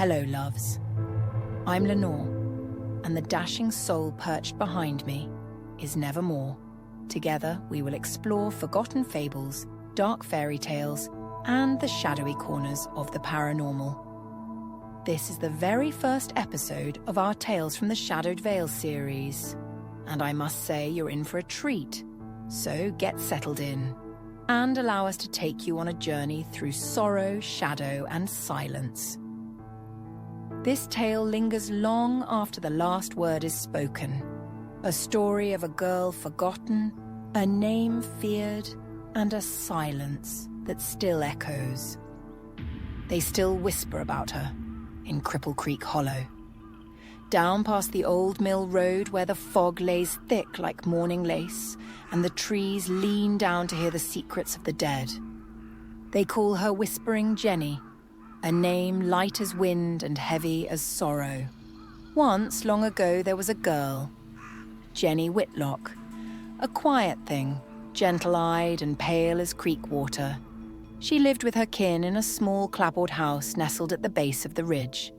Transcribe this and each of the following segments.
Hello, loves. I'm Lenore, and the dashing soul perched behind me is Nevermore. Together, we will explore forgotten fables, dark fairy tales, and the shadowy corners of the paranormal. This is the very first episode of our Tales from the Shadowed Vale series, and I must say you're in for a treat, so get settled in and allow us to take you on a journey through sorrow, shadow, and silence. This tale lingers long after the last word is spoken. A story of a girl forgotten, a name feared, and a silence that still echoes. They still whisper about her in Cripplecreek Hollow. Down past the old mill road where the fog lays thick like morning lace and the trees lean down to hear the secrets of the dead. They call her Whispering Jenny, a name light as wind and heavy as sorrow. Once, long ago, there was a girl, Jenny Whitlock, a quiet thing, gentle-eyed and pale as creek water. She lived with her kin in a small clapboard house nestled at the base of the ridge.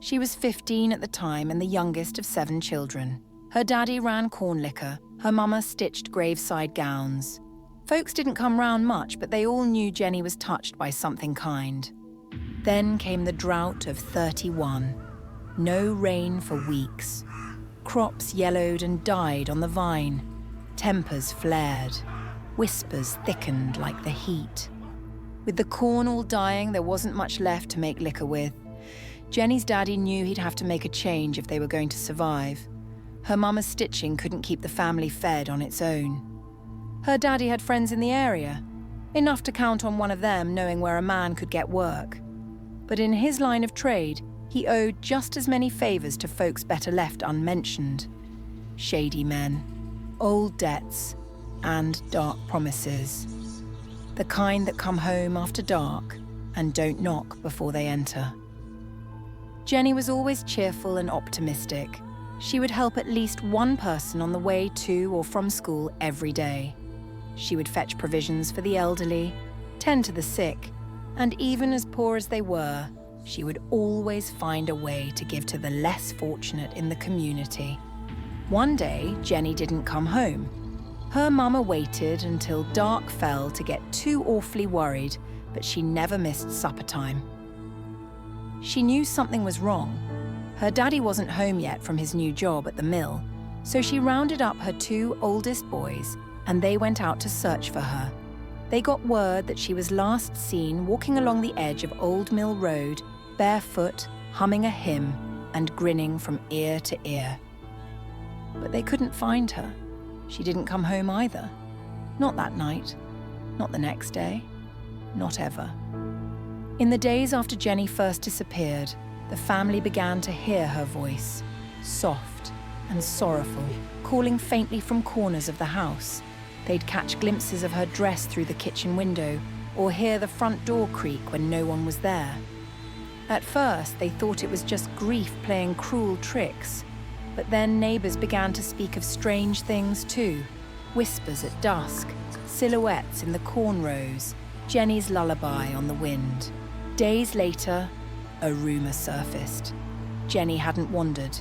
She was 15 at the time and the youngest of 7 children. Her daddy ran corn liquor, her mama stitched graveside gowns. Folks didn't come round much, but they all knew Jenny was touched by something kind. Then came the drought of 31. No rain for weeks. Crops yellowed and died on the vine. Tempers flared. Whispers thickened like the heat. With the corn all dying, there wasn't much left to make liquor with. Jenny's daddy knew he'd have to make a change if they were going to survive. Her mama's stitching couldn't keep the family fed on its own. Her daddy had friends in the area, enough to count on one of them knowing where a man could get work. But in his line of trade, he owed just as many favours to folks better left unmentioned. Shady men, old debts, and dark promises. The kind that come home after dark and don't knock before they enter. Jenny was always cheerful and optimistic. She would help at least one person on the way to or from school every day. She would fetch provisions for the elderly, tend to the sick, and even as poor as they were, she would always find a way to give to the less fortunate in the community. One day, Jenny didn't come home. Her mama waited until dark fell to get too awfully worried, but she never missed supper time. She knew something was wrong. Her daddy wasn't home yet from his new job at the mill, so she rounded up her 2 oldest boys and they went out to search for her. They got word that she was last seen walking along the edge of Old Mill Road, barefoot, humming a hymn and grinning from ear to ear. But they couldn't find her. She didn't come home either. Not that night, not the next day, not ever. In the days after Jenny first disappeared, the family began to hear her voice, soft and sorrowful, calling faintly from corners of the house. They'd catch glimpses of her dress through the kitchen window or hear the front door creak when no one was there. At first, they thought it was just grief playing cruel tricks, but then neighbours began to speak of strange things too. Whispers at dusk, silhouettes in the corn rows, Jenny's lullaby on the wind. Days later, a rumour surfaced. Jenny hadn't wandered.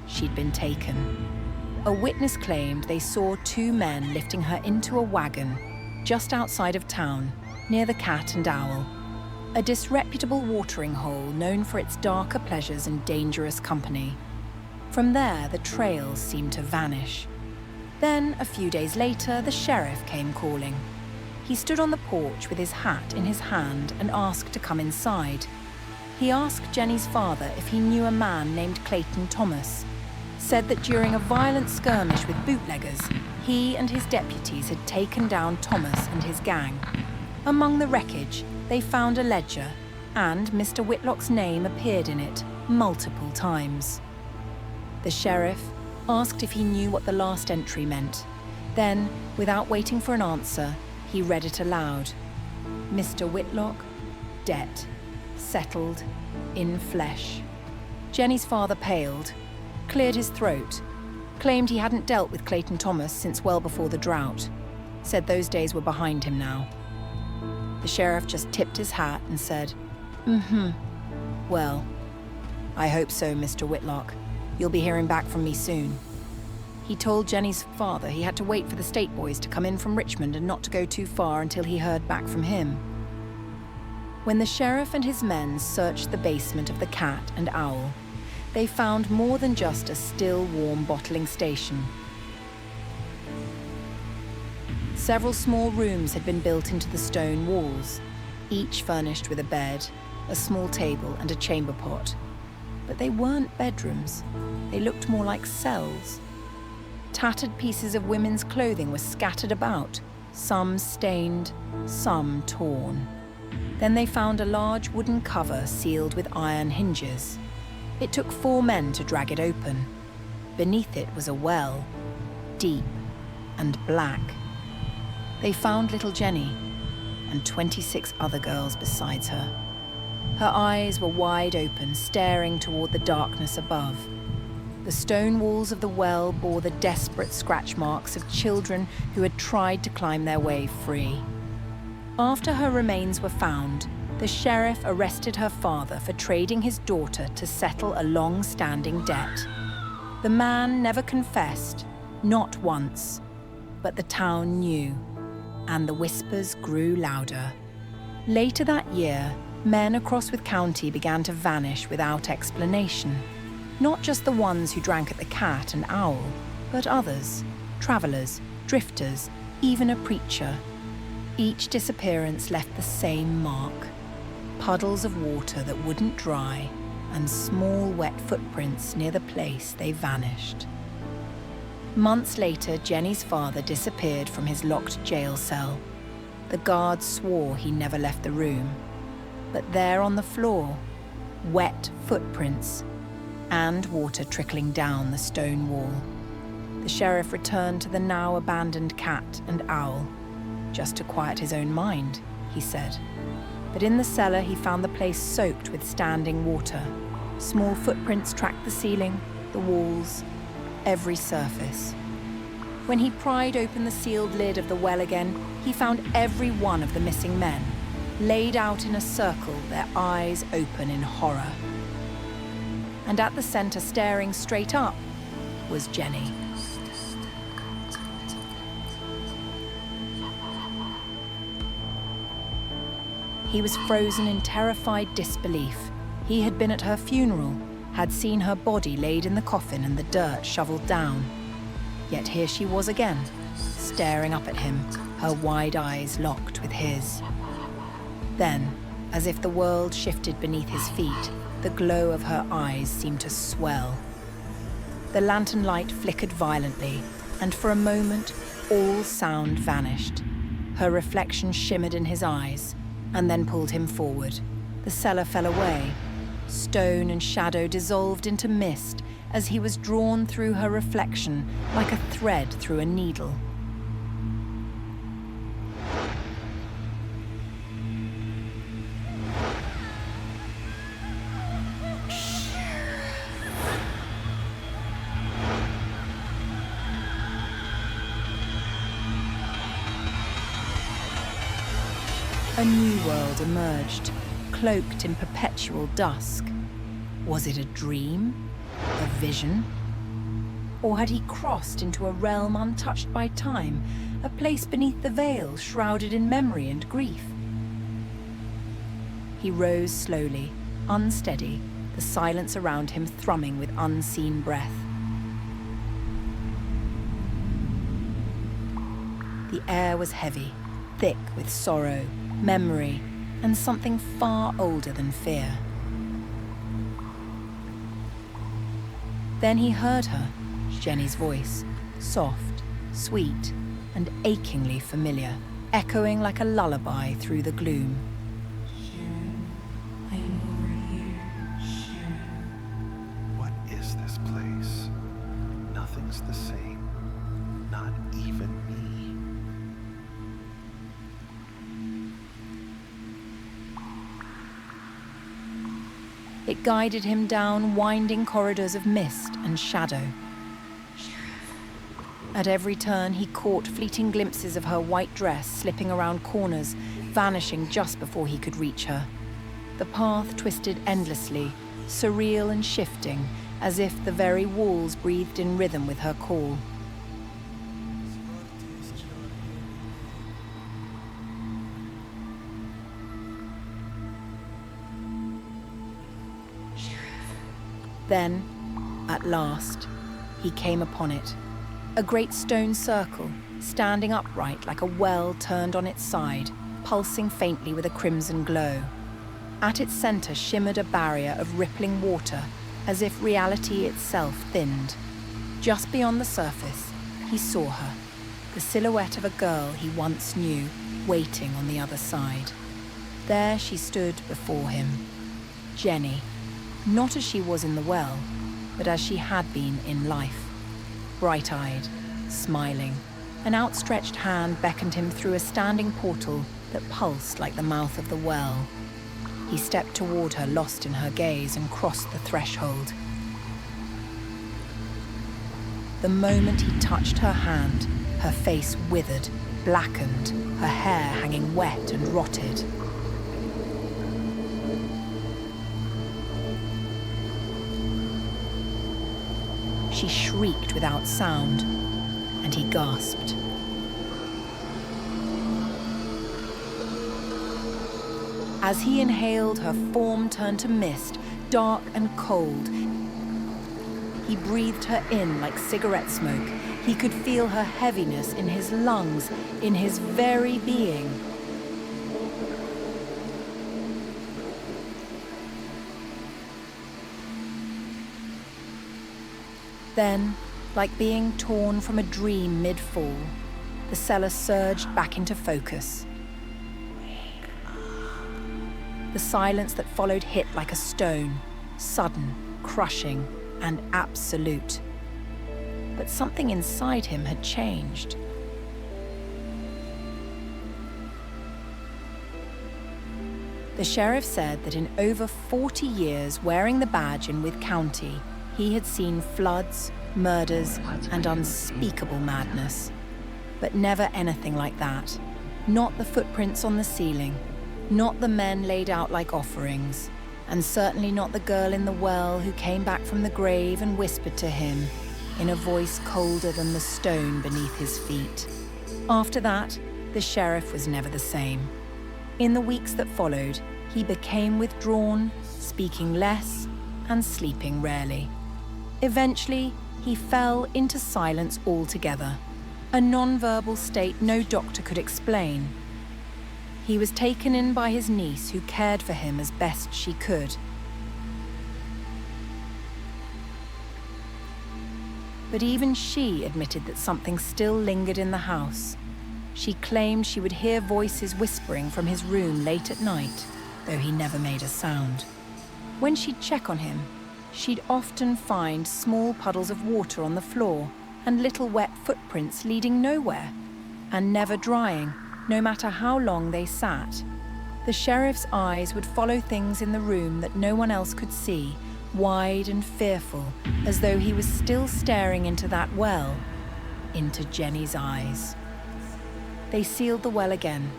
She'd been taken. A witness claimed they saw 2 men lifting her into a wagon just outside of town, near the Cat and Owl, a disreputable watering hole known for its darker pleasures and dangerous company. From there, the trails seemed to vanish. Then, a few days later, the sheriff came calling. He stood on the porch with his hat in his hand and asked to come inside. He asked Jenny's father if he knew a man named Clayton Thomas. Said that during a violent skirmish with bootleggers, he and his deputies had taken down Thomas and his gang. Among the wreckage, they found a ledger, and Mr. Whitlock's name appeared in it multiple times. The sheriff asked if he knew what the last entry meant. Then, without waiting for an answer, he read it aloud. Mr. Whitlock, debt, settled, in flesh. Jenny's father paled, cleared his throat, claimed he hadn't dealt with Clayton Thomas since well before the drought, said those days were behind him now. The sheriff just tipped his hat and said, well, I hope so, Mr. Whitlock. You'll be hearing back from me soon. He told Jenny's father he had to wait for the state boys to come in from Richmond and not to go too far until he heard back from him. When the sheriff and his men searched the basement of the Cat and Owl, they found more than just a still warm bottling station. Several small rooms had been built into the stone walls, each furnished with a bed, a small table and a chamber pot. But they weren't bedrooms. They looked more like cells. Tattered pieces of women's clothing were scattered about, some stained, some torn. Then they found a large wooden cover sealed with iron hinges. It took 4 men to drag it open. Beneath it was a well, deep and black. They found little Jenny and 26 other girls besides her. Her eyes were wide open, staring toward the darkness above. The stone walls of the well bore the desperate scratch marks of children who had tried to climb their way free. After her remains were found, the sheriff arrested her father for trading his daughter to settle a long-standing debt. The man never confessed, not once, but the town knew, and the whispers grew louder. Later that year, men across Wythe County began to vanish without explanation. Not just the ones who drank at the Cat and Owl, but others, travelers, drifters, even a preacher. Each disappearance left the same mark: puddles of water that wouldn't dry and small wet footprints near the place they vanished. Months later, Jenny's father disappeared from his locked jail cell. The guards swore he never left the room. But there on the floor, wet footprints and water trickling down the stone wall. The sheriff returned to the now abandoned Cat and Owl, just to quiet his own mind, he said. But in the cellar he found the place soaked with standing water. Small footprints tracked the ceiling, the walls, every surface. When he pried open the sealed lid of the well again, he found every one of the missing men, laid out in a circle, their eyes open in horror. And at the center, staring straight up, was Jenny. He was frozen in terrified disbelief. He had been at her funeral, had seen her body laid in the coffin and the dirt shoveled down. Yet here she was again, staring up at him, her wide eyes locked with his. Then, as if the world shifted beneath his feet, the glow of her eyes seemed to swell. The lantern light flickered violently, and for a moment, all sound vanished. Her reflection shimmered in his eyes, and then pulled him forward. The cellar fell away. Stone and shadow dissolved into mist as he was drawn through her reflection like a thread through a needle. A new world emerged, cloaked in perpetual dusk. Was it a dream? A vision? Or had he crossed into a realm untouched by time, a place beneath the veil shrouded in memory and grief? He rose slowly, unsteady, the silence around him thrumming with unseen breath. The air was heavy, thick with sorrow, memory, and something far older than fear. Then he heard her, Jenny's voice, soft, sweet, and achingly familiar, echoing like a lullaby through the gloom. Sharon, I'm over here, Sharon. What is this place? Nothing's the same. Not even me. It guided him down winding corridors of mist and shadow. At every turn, he caught fleeting glimpses of her white dress slipping around corners, vanishing just before he could reach her. The path twisted endlessly, surreal and shifting, as if the very walls breathed in rhythm with her call. Then, at last, he came upon it. A great stone circle, standing upright like a well turned on its side, pulsing faintly with a crimson glow. At its center shimmered a barrier of rippling water, as if reality itself thinned. Just beyond the surface, he saw her, the silhouette of a girl he once knew, waiting on the other side. There she stood before him, Jenny, not as she was in the well, but as she had been in life. Bright-eyed, smiling, an outstretched hand beckoned him through a standing portal that pulsed like the mouth of the well. He stepped toward her, lost in her gaze, and crossed the threshold. The moment he touched her hand, her face withered, blackened, her hair hanging wet and rotted. She shrieked without sound, and he gasped. As he inhaled, her form turned to mist, dark and cold. He breathed her in like cigarette smoke. He could feel her heaviness in his lungs, in his very being. Then, like being torn from a dream mid-fall, the cellar surged back into focus. The silence that followed hit like a stone, sudden, crushing, and absolute. But something inside him had changed. The sheriff said that in over 40 years wearing the badge in Wythe County, he had seen floods, murders, and unspeakable madness. But never anything like that. Not the footprints on the ceiling, not the men laid out like offerings, and certainly not the girl in the well who came back from the grave and whispered to him, in a voice colder than the stone beneath his feet. After that, the sheriff was never the same. In the weeks that followed, he became withdrawn, speaking less and sleeping rarely. Eventually, he fell into silence altogether, a non-verbal state no doctor could explain. He was taken in by his niece, who cared for him as best she could. But even she admitted that something still lingered in the house. She claimed she would hear voices whispering from his room late at night, though he never made a sound. When she'd check on him, she'd often find small puddles of water on the floor and little wet footprints leading nowhere, and never drying, no matter how long they sat. The sheriff's eyes would follow things in the room that no one else could see, wide and fearful, as though he was still staring into that well, into Jenny's eyes. They sealed the well again.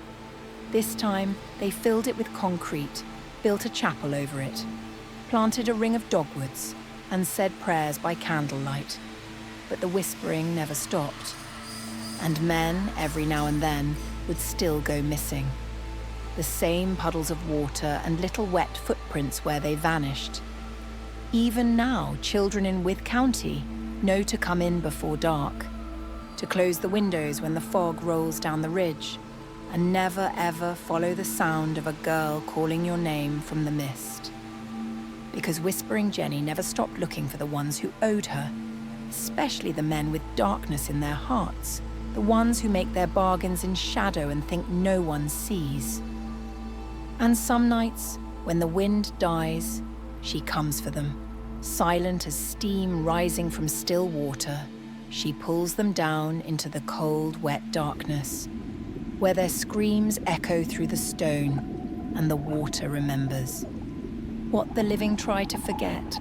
This time, they filled it with concrete, built a chapel over it, planted a ring of dogwoods, and said prayers by candlelight. But the whispering never stopped, and men, every now and then, would still go missing. The same puddles of water and little wet footprints where they vanished. Even now, children in Wythe County know to come in before dark, to close the windows when the fog rolls down the ridge, and never ever follow the sound of a girl calling your name from the mist. Because Whispering Jenny never stopped looking for the ones who owed her, especially the men with darkness in their hearts, the ones who make their bargains in shadow and think no one sees. And some nights, when the wind dies, she comes for them. Silent as steam rising from still water, she pulls them down into the cold, wet darkness, where their screams echo through the stone and the water remembers. What the living try to forget,